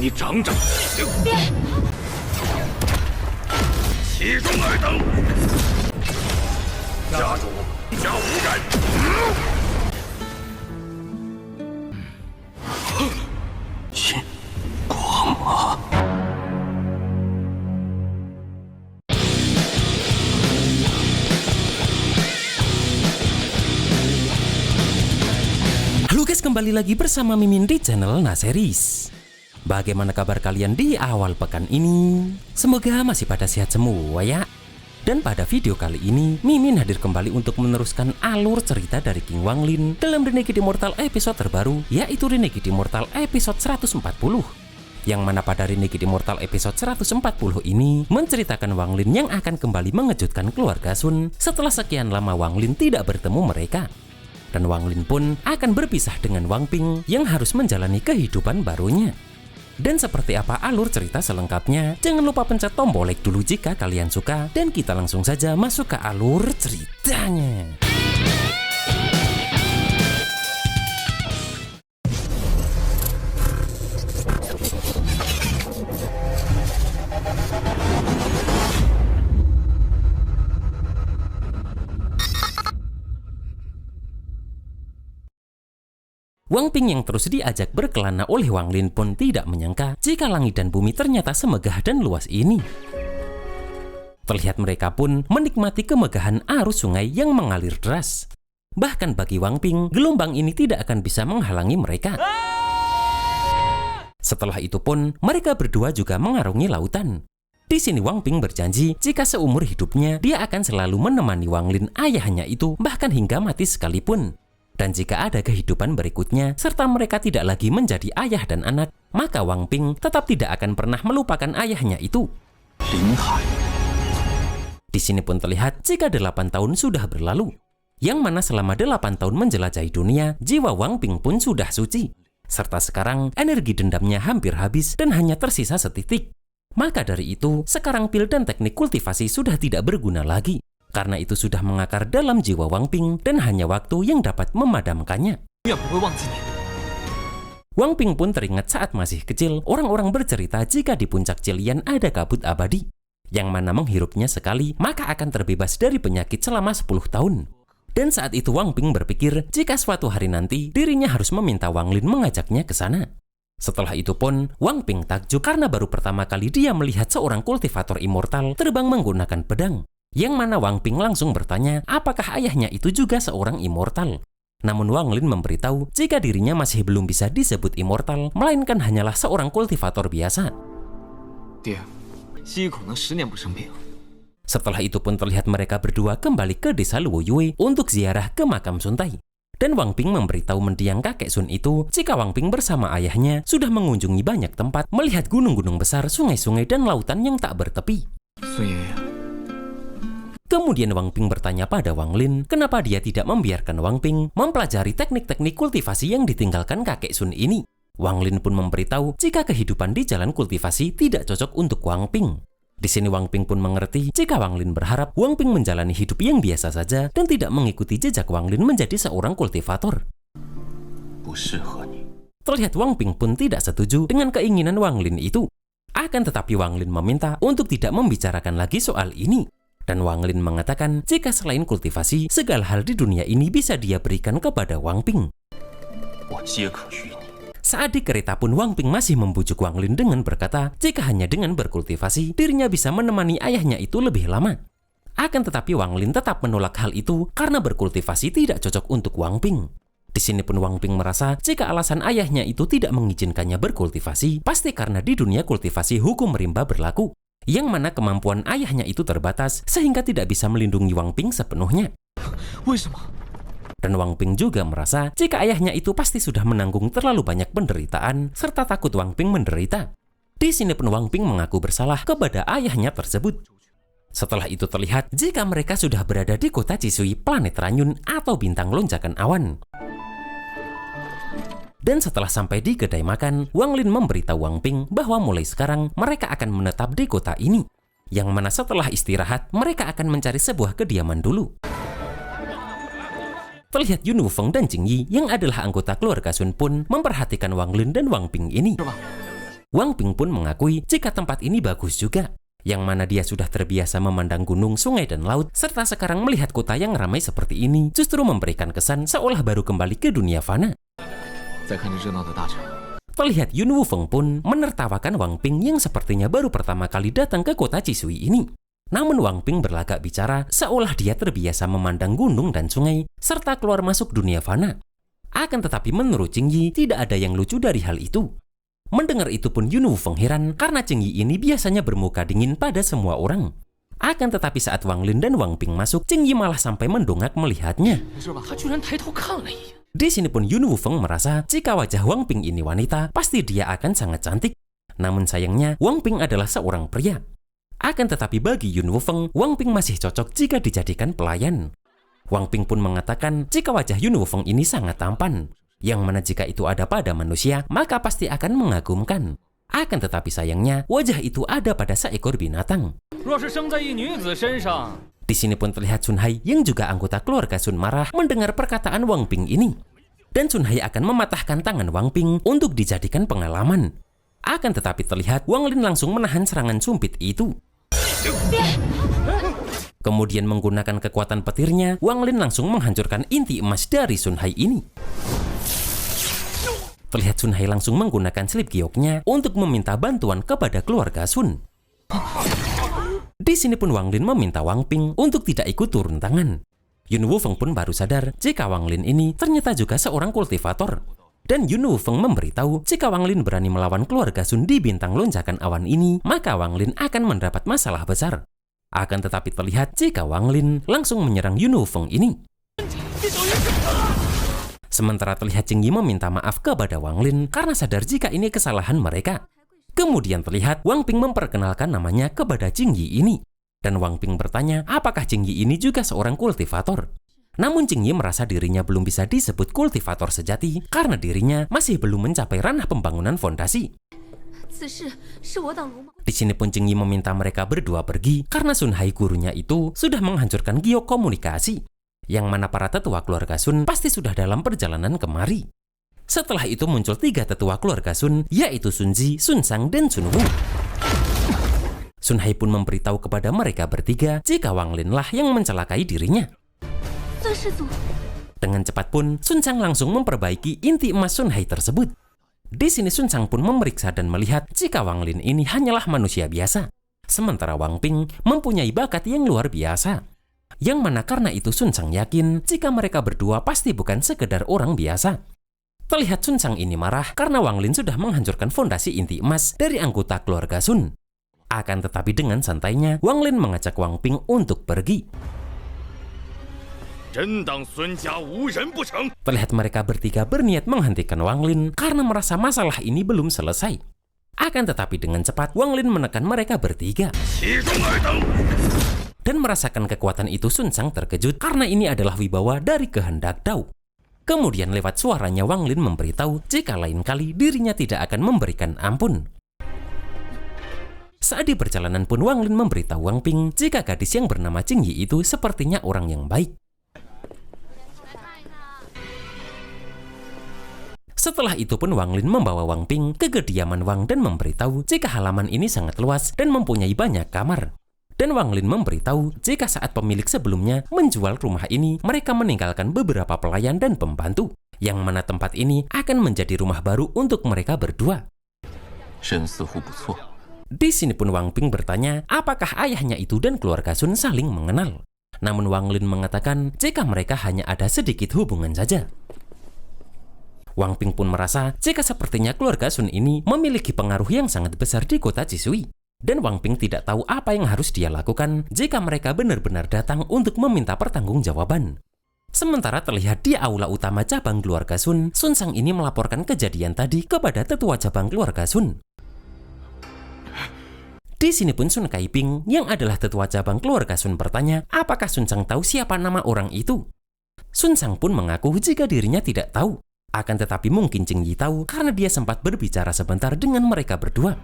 你长长记性。其中二等，家主家无敢。心光啊！ Halo guys, kembali lagi bersama Mimin di channel Naseries. Bagaimana kabar kalian di awal pekan ini? Semoga masih pada sehat semua ya. Dan pada video kali ini, Mimin hadir kembali untuk meneruskan alur cerita dari King Wanglin dalam Renegade Immortal episode terbaru, yaitu Renegade Immortal episode 140. Yang mana pada Renegade Immortal episode 140 ini menceritakan Wanglin yang akan kembali mengejutkan keluarga Sun setelah sekian lama Wanglin tidak bertemu mereka. Dan Wanglin pun akan berpisah dengan Wang Ping yang harus menjalani kehidupan barunya. Dan seperti apa alur cerita selengkapnya, jangan lupa pencet tombol like dulu jika kalian suka, dan kita langsung saja masuk ke alur ceritanya. Wang Ping yang terus diajak berkelana oleh Wanglin pun tidak menyangka jika langit dan bumi ternyata semegah dan luas ini. Terlihat mereka pun menikmati kemegahan arus sungai yang mengalir deras. Bahkan bagi Wang Ping, gelombang ini tidak akan bisa menghalangi mereka. Setelah itu pun, mereka berdua juga mengarungi lautan. Di sini Wang Ping berjanji jika seumur hidupnya dia akan selalu menemani Wanglin ayahnya itu bahkan hingga mati sekalipun. Dan jika ada kehidupan berikutnya, serta mereka tidak lagi menjadi ayah dan anak, maka Wang Ping tetap tidak akan pernah melupakan ayahnya itu. Di sini pun terlihat jika 8 tahun sudah berlalu, yang mana selama 8 tahun menjelajahi dunia, jiwa Wang Ping pun sudah suci. Serta sekarang energi dendamnya hampir habis dan hanya tersisa setitik. Maka dari itu, sekarang pil dan teknik kultivasi sudah tidak berguna lagi. Karena itu sudah mengakar dalam jiwa Wang Ping dan hanya waktu yang dapat memadamkannya. Wang Ping pun teringat saat masih kecil, orang-orang bercerita jika di puncak Cilian ada kabut abadi, yang mana menghirupnya sekali maka akan terbebas dari penyakit selama 10 tahun. Dan saat itu Wang Ping berpikir jika suatu hari nanti dirinya harus meminta Wanglin mengajaknya ke sana. Setelah itu pun Wang Ping takjub karena baru pertama kali dia melihat seorang kultivator immortal terbang menggunakan pedang. Yang mana Wang Ping langsung bertanya apakah ayahnya itu juga seorang immortal. Namun Wanglin memberitahu jika dirinya masih belum bisa disebut immortal, melainkan hanyalah seorang kultivator biasa. Setelah itu pun terlihat mereka berdua kembali ke desa Luo Yue untuk ziarah ke makam Sun Tai. Dan Wang Ping memberitahu mendiang kakek Sun itu jika Wang Ping bersama ayahnya sudah mengunjungi banyak tempat, melihat gunung-gunung besar, sungai-sungai, dan lautan yang tak bertepi. Kemudian Wang Ping bertanya pada Wanglin kenapa dia tidak membiarkan Wang Ping mempelajari teknik-teknik kultivasi yang ditinggalkan kakek Sun ini. Wanglin pun memberitahu jika kehidupan di jalan kultivasi tidak cocok untuk Wang Ping. Di sini Wang Ping pun mengerti jika Wanglin berharap Wang Ping menjalani hidup yang biasa saja dan tidak mengikuti jejak Wanglin menjadi seorang kultivator. Terlihat Wang Ping pun tidak setuju dengan keinginan Wanglin itu. Akan tetapi Wanglin meminta untuk tidak membicarakan lagi soal ini. Dan Wanglin mengatakan jika selain kultivasi, segala hal di dunia ini bisa dia berikan kepada Wang Ping. Saat di kereta pun Wang Ping masih membujuk Wanglin dengan berkata jika hanya dengan berkultivasi, dirinya bisa menemani ayahnya itu lebih lama. Akan tetapi Wanglin tetap menolak hal itu karena berkultivasi tidak cocok untuk Wang Ping. Di sini pun Wang Ping merasa jika alasan ayahnya itu tidak mengizinkannya berkultivasi, pasti karena di dunia kultivasi hukum rimba berlaku. Yang mana kemampuan ayahnya itu terbatas sehingga tidak bisa melindungi Wang Ping sepenuhnya. Dan Wang Ping juga merasa jika ayahnya itu pasti sudah menanggung terlalu banyak penderitaan serta takut Wang Ping menderita. Di sini pun Wang Ping mengaku bersalah kepada ayahnya tersebut. Setelah itu terlihat jika mereka sudah berada di kota Cisui, planet Ranyun atau bintang lonjakan awan. Dan setelah sampai di kedai makan, Wanglin memberitahu Wang Ping bahwa mulai sekarang mereka akan menetap di kota ini. Yang mana setelah istirahat, mereka akan mencari sebuah kediaman dulu. Terlihat Yun Wufeng dan Jing Yi yang adalah anggota keluarga Sun pun memperhatikan Wanglin dan Wang Ping ini. Wang Ping pun mengakui jika tempat ini bagus juga, yang mana dia sudah terbiasa memandang gunung, sungai, dan laut, serta sekarang melihat kota yang ramai seperti ini justru memberikan kesan seolah baru kembali ke dunia fana. Terlihat Yun Wufeng pun menertawakan Wang Ping yang sepertinya baru pertama kali datang ke kota Cisui ini. Namun Wang Ping berlagak bicara seolah dia terbiasa memandang gunung dan sungai, serta keluar masuk dunia fana. Akan tetapi menurut Jing Yi, tidak ada yang lucu dari hal itu. Mendengar itu pun Yun Wufeng heran karena Jing Yi ini biasanya bermuka dingin pada semua orang. Akan tetapi saat Wang Lin dan Wang Ping masuk, Jing Yi malah sampai mendongak melihatnya. Di sini pun Yun Wufeng merasa jika wajah Wang Ping ini wanita, pasti dia akan sangat cantik. Namun sayangnya, Wang Ping adalah seorang pria. Akan tetapi bagi Yun Wufeng, Wang Ping masih cocok jika dijadikan pelayan. Wang Ping pun mengatakan jika wajah Yun Wufeng ini sangat tampan, yang mana jika itu ada pada manusia, maka pasti akan mengagumkan. Akan tetapi sayangnya, wajah itu ada pada seekor binatang. Di sini pun terlihat Sun Hai yang juga anggota keluarga Sun marah mendengar perkataan Wang Ping ini. Dan Sun Hai akan mematahkan tangan Wang Ping untuk dijadikan pengalaman. Akan tetapi terlihat Wang Lin langsung menahan serangan sumpit itu. Kemudian menggunakan kekuatan petirnya, Wang Lin langsung menghancurkan inti emas dari Sun Hai ini. Terlihat Sun Hai langsung menggunakan slip gioknya untuk meminta bantuan kepada keluarga Sun. Di sini pun Wang Lin meminta Wang Ping untuk tidak ikut turun tangan. Yun Wufeng pun baru sadar jika Wang Lin ini ternyata juga seorang kultivator. Dan Yun Wufeng memberitahu jika Wang Lin berani melawan keluarga Sun di bintang lonjakan awan ini, maka Wang Lin akan mendapat masalah besar. Akan tetapi terlihat jika Wang Lin langsung menyerang Yun Wufeng ini. Sementara terlihat Jing Yi meminta maaf kepada Wang Lin karena sadar jika ini kesalahan mereka. Kemudian terlihat Wang Ping memperkenalkan namanya kepada Jing Yi ini. Dan Wang Ping bertanya apakah Jing Yi ini juga seorang kultivator. Namun Jing Yi merasa dirinya belum bisa disebut kultivator sejati karena dirinya masih belum mencapai ranah pembangunan fondasi. Di sini pun Jing Yi meminta mereka berdua pergi karena Sun Hai gurunya itu sudah menghancurkan giok komunikasi. Yang mana para tetua keluarga Sun pasti sudah dalam perjalanan kemari. Setelah itu muncul 3 tetua keluarga Sun, yaitu Sun Ji, Sun Sang, dan Sun Wu. Sun Hai pun memberitahu kepada mereka bertiga jika Wang Lin lah yang mencelakai dirinya. Dengan cepat pun Sun Sang langsung memperbaiki inti emas Sun Hai tersebut. Di sini Sun Sang pun memeriksa dan melihat jika Wang Lin ini hanyalah manusia biasa. Sementara Wang Ping mempunyai bakat yang luar biasa. Yang mana karena itu Sun Sang yakin jika mereka berdua pasti bukan sekedar orang biasa. Terlihat Sun Sang ini marah karena Wang Lin sudah menghancurkan fondasi inti emas dari anggota keluarga Sun. Akan tetapi dengan santainya, Wang Lin mengajak Wang Ping untuk pergi. Terlihat mereka bertiga berniat menghentikan Wang Lin karena merasa masalah ini belum selesai. Akan tetapi dengan cepat, Wang Lin menekan mereka bertiga. Dan merasakan kekuatan itu Sun Sang terkejut karena ini adalah wibawa dari kehendak Dao. Kemudian lewat suaranya Wang Lin memberitahu jika lain kali dirinya tidak akan memberikan ampun. Saat di perjalanan pun Wang Lin memberitahu Wang Ping jika gadis yang bernama Jing Yi itu sepertinya orang yang baik. Setelah itu pun Wang Lin membawa Wang Ping ke kediaman Wang dan memberitahu jika halaman ini sangat luas dan mempunyai banyak kamar. Dan Wang Lin memberitahu jika saat pemilik sebelumnya menjual rumah ini, mereka meninggalkan beberapa pelayan dan pembantu, yang mana tempat ini akan menjadi rumah baru untuk mereka berdua. Di sini pun Wang Ping bertanya apakah ayahnya itu dan keluarga Sun saling mengenal. Namun Wang Lin mengatakan jika mereka hanya ada sedikit hubungan saja. Wang Ping pun merasa jika sepertinya keluarga Sun ini memiliki pengaruh yang sangat besar di kota Cisui. Dan Wang Ping tidak tahu apa yang harus dia lakukan jika mereka benar-benar datang untuk meminta pertanggungjawaban. Sementara terlihat di aula utama cabang keluarga Sun, Sun Sang ini melaporkan kejadian tadi kepada tetua cabang keluarga Sun. Di sini pun Sun Kaiping yang adalah tetua cabang keluarga Sun bertanya apakah Sun Sang tahu siapa nama orang itu. Sun Sang pun mengaku jika dirinya tidak tahu. Akan tetapi mungkin Jing Yi tahu karena dia sempat berbicara sebentar dengan mereka berdua.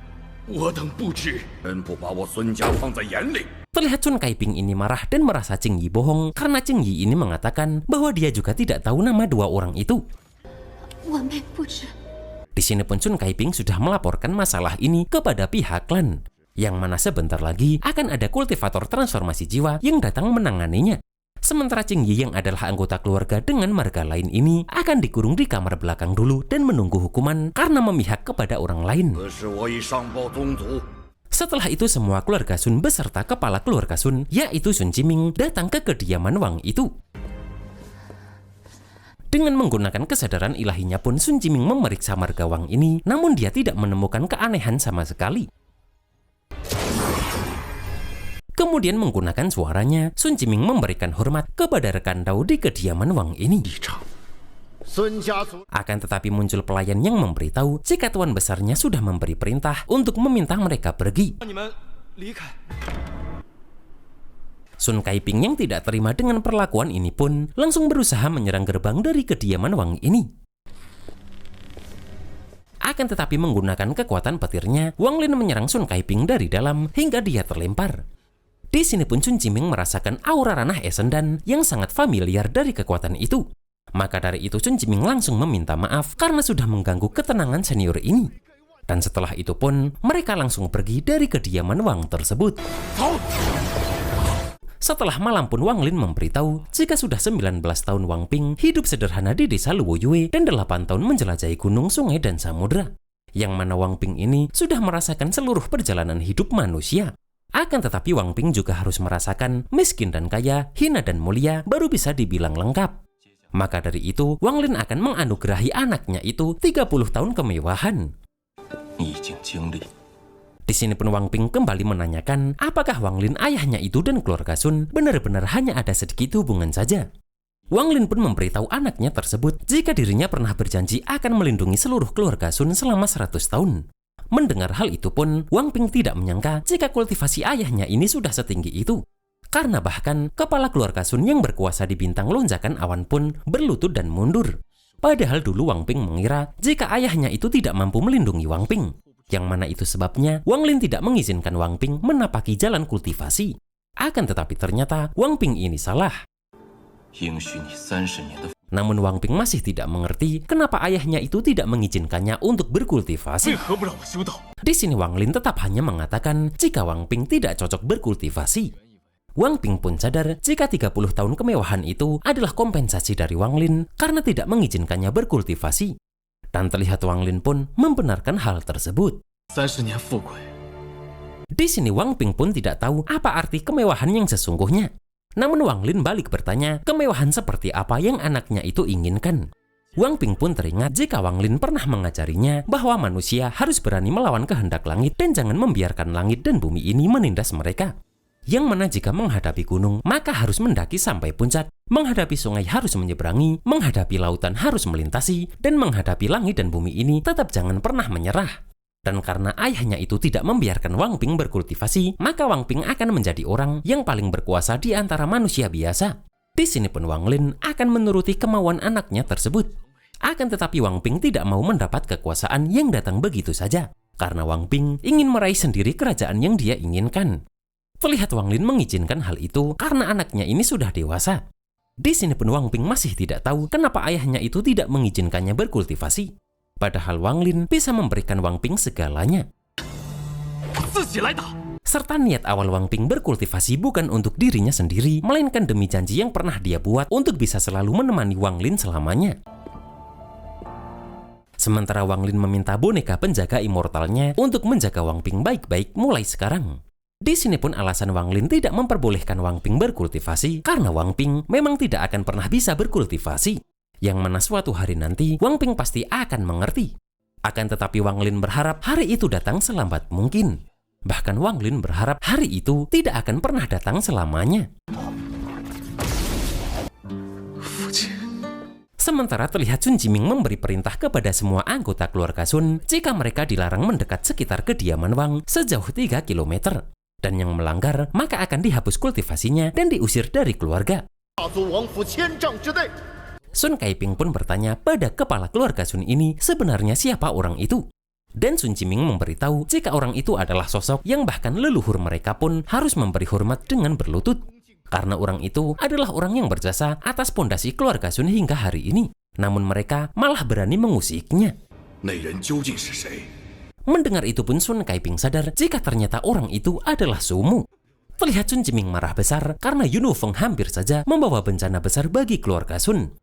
Terlihat Sun Kaiping ini marah dan merasa Jing Yi bohong karena Jing Yi ini mengatakan bahwa dia juga tidak tahu nama 2 orang itu. Di sini pun Sun Kaiping sudah melaporkan masalah ini kepada pihak klan, yang mana sebentar lagi akan ada kultivator transformasi jiwa yang datang menanganinya. Sementara Ching Yi yang adalah anggota keluarga dengan marga lain ini akan dikurung di kamar belakang dulu dan menunggu hukuman karena memihak kepada orang lain. 此事我已上报宗族。 Setelah itu semua keluarga Sun beserta kepala keluarga Sun, yaitu Sun Jiming, datang ke kediaman Wang itu. Dengan menggunakan kesadaran ilahinya pun Sun Jiming memeriksa marga Wang ini, namun dia tidak menemukan keanehan sama sekali. Kemudian menggunakan suaranya, Sun Jiming memberikan hormat kepada rekan Dao di kediaman Wang ini. Akan tetapi muncul pelayan yang memberitahu jika tuan besarnya sudah memberi perintah untuk meminta mereka pergi. Sun Kaiping yang tidak terima dengan perlakuan ini pun langsung berusaha menyerang gerbang dari kediaman Wang ini. Akan tetapi menggunakan kekuatan petirnya, Wang Lin menyerang Sun Kaiping dari dalam hingga dia terlempar. Di sini pun Sun Jiming merasakan aura ranah Essendan yang sangat familiar dari kekuatan itu. Maka dari itu Sun Jiming langsung meminta maaf karena sudah mengganggu ketenangan senior ini. Dan setelah itu pun mereka langsung pergi dari kediaman Wang tersebut. Setelah malam pun Wang Lin memberitahu jika sudah 19 tahun Wang Ping hidup sederhana di desa Luoyue dan 8 tahun menjelajahi gunung, sungai, dan samudra. Yang mana Wang Ping ini sudah merasakan seluruh perjalanan hidup manusia. Akan tetapi Wang Ping juga harus merasakan miskin dan kaya, hina dan mulia baru bisa dibilang lengkap. Maka dari itu Wang Lin akan menganugerahi anaknya itu 30 tahun kemewahan. Di sini pun Wang Ping kembali menanyakan apakah Wang Lin ayahnya itu dan keluarga Sun benar-benar hanya ada sedikit hubungan saja. Wang Lin pun memberitahu anaknya tersebut jika dirinya pernah berjanji akan melindungi seluruh keluarga Sun selama 100 tahun. Mendengar hal itu pun, Wang Ping tidak menyangka jika kultivasi ayahnya ini sudah setinggi itu. Karena bahkan kepala keluarga Sun yang berkuasa di bintang lonjakan awan pun berlutut dan mundur. Padahal dulu Wang Ping mengira jika ayahnya itu tidak mampu melindungi Wang Ping. Yang mana itu sebabnya Wang Lin tidak mengizinkan Wang Ping menapaki jalan kultivasi. Akan tetapi ternyata Wang Ping ini salah. Namun Wang Ping masih tidak mengerti kenapa ayahnya itu tidak mengizinkannya untuk berkultivasi. Di sini Wang Lin tetap hanya mengatakan jika Wang Ping tidak cocok berkultivasi. Wang Ping pun sadar jika 30 tahun kemewahan itu adalah kompensasi dari Wang Lin karena tidak mengizinkannya berkultivasi. Dan terlihat Wang Lin pun membenarkan hal tersebut. Di sini Wang Ping pun tidak tahu apa arti kemewahan yang sesungguhnya. Namun Wang Lin balik bertanya kemewahan seperti apa yang anaknya itu inginkan. Wang Ping pun teringat jika Wang Lin pernah mengajarinya bahwa manusia harus berani melawan kehendak langit dan jangan membiarkan langit dan bumi ini menindas mereka. Yang mana jika menghadapi gunung maka harus mendaki sampai puncak, menghadapi sungai harus menyeberangi, menghadapi lautan harus melintasi, dan menghadapi langit dan bumi ini tetap jangan pernah menyerah. Dan karena ayahnya itu tidak membiarkan Wang Ping berkultivasi, maka Wang Ping akan menjadi orang yang paling berkuasa di antara manusia biasa. Di sini pun Wang Lin akan menuruti kemauan anaknya tersebut. Akan tetapi Wang Ping tidak mau mendapat kekuasaan yang datang begitu saja, karena Wang Ping ingin meraih sendiri kerajaan yang dia inginkan. Terlihat Wang Lin mengizinkan hal itu karena anaknya ini sudah dewasa. Di sini pun Wang Ping masih tidak tahu kenapa ayahnya itu tidak mengizinkannya berkultivasi. Padahal Wang Lin bisa memberikan Wang Ping segalanya. Serta niat awal Wang Ping berkultivasi bukan untuk dirinya sendiri, melainkan demi janji yang pernah dia buat untuk bisa selalu menemani Wang Lin selamanya. Sementara Wang Lin meminta boneka penjaga immortalnya untuk menjaga Wang Ping baik-baik mulai sekarang. Di sini pun alasan Wang Lin tidak memperbolehkan Wang Ping berkultivasi karena Wang Ping memang tidak akan pernah bisa berkultivasi. Yang mana suatu hari nanti Wang Ping pasti akan mengerti. Akan tetapi Wang Lin berharap hari itu datang selambat mungkin. Bahkan Wang Lin berharap hari itu tidak akan pernah datang selamanya. Sementara terlihat Sun Jiming memberi perintah kepada semua anggota keluarga Sun jika mereka dilarang mendekat sekitar kediaman Wang sejauh 3 km. Dan yang melanggar maka akan dihapus kultivasinya dan diusir dari keluarga. Sun Kaiping pun bertanya pada kepala keluarga Sun ini sebenarnya siapa orang itu. Dan Sun Jiming memberitahu jika orang itu adalah sosok yang bahkan leluhur mereka pun harus memberi hormat dengan berlutut. Karena orang itu adalah orang yang berjasa atas pondasi keluarga Sun hingga hari ini. Namun mereka malah berani mengusiknya. 那人究竟是谁？ Mendengar itu pun Sun Kaiping sadar jika ternyata orang itu adalah Sumu. Terlihat Sun Jiming marah besar karena Yun Wufeng hampir saja membawa bencana besar bagi keluarga Sun.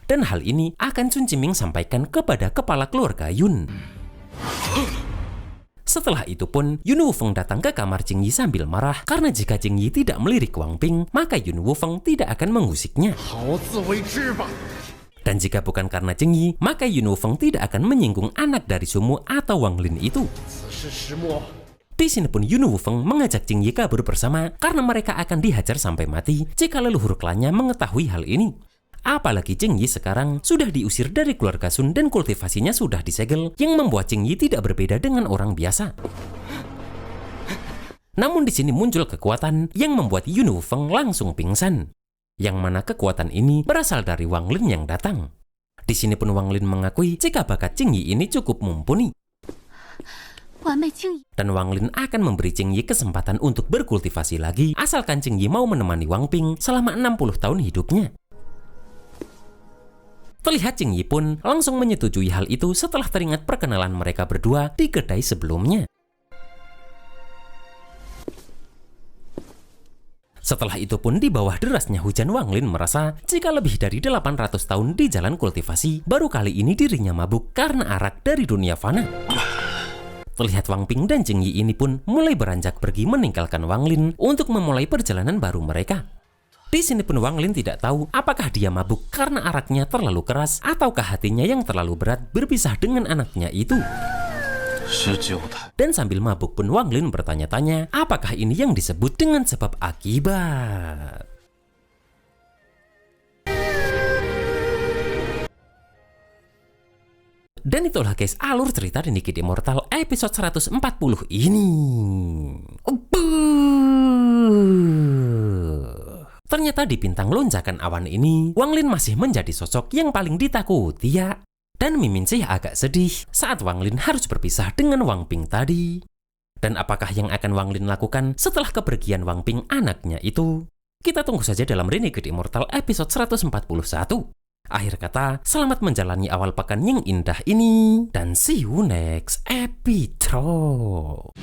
Dan hal ini akan Sun Jiming sampaikan kepada kepala keluarga Yun. Setelah itu pun Yun Wufeng datang ke kamar Jing Yi sambil marah karena jika Jing Yi tidak melirik Wang Ping, maka Yun Wufeng tidak akan mengusiknya. Dan jika bukan karena Jing Yi, maka Yun Wufeng tidak akan menyinggung anak dari Sumu atau Wang Lin itu. Di sini pun Yun Wufeng mengajak Jing Yi kabur bersama karena mereka akan dihajar sampai mati jika leluhur klannya mengetahui hal ini. Apalagi Jing Yi sekarang sudah diusir dari keluarga Sun dan kultivasinya sudah disegel, yang membuat Jing Yi tidak berbeda dengan orang biasa. Namun di sini muncul kekuatan yang membuat Yun Wufeng langsung pingsan. Yang mana kekuatan ini berasal dari Wang Lin yang datang. Di sini pun Wang Lin mengakui jika bakat Jing Yi ini cukup mumpuni. Dan Wang Lin akan memberi Jing Yi kesempatan untuk berkultivasi lagi asalkan Jing Yi mau menemani Wang Ping selama 60 tahun hidupnya. Terlihat Jing Yi pun langsung menyetujui hal itu setelah teringat perkenalan mereka berdua di kedai sebelumnya. Setelah itu pun di bawah derasnya hujan, Wang Lin merasa jika lebih dari 800 tahun di jalan kultivasi, baru kali ini dirinya mabuk karena arak dari dunia fana. Terlihat Wang Ping dan Jing Yi ini pun mulai beranjak pergi meninggalkan Wang Lin untuk memulai perjalanan baru mereka. Di sini pun Wang Lin tidak tahu apakah dia mabuk karena araknya terlalu keras ataukah hatinya yang terlalu berat berpisah dengan anaknya itu. Dan sambil mabuk pun Wang Lin bertanya-tanya apakah ini yang disebut dengan sebab akibat. Dan itulah guys alur cerita di Nikit Immortal episode 140 ini. Ternyata di bintang lonjakan awan ini, Wang Lin masih menjadi sosok yang paling ditakuti ya. Dan Mimin sih agak sedih saat Wang Lin harus berpisah dengan Wang Ping tadi. Dan apakah yang akan Wang Lin lakukan setelah kepergian Wang Ping anaknya itu? Kita tunggu saja dalam Renegade Immortal episode 141. Akhir kata, selamat menjalani awal pekan yang indah ini. Dan see you next episode.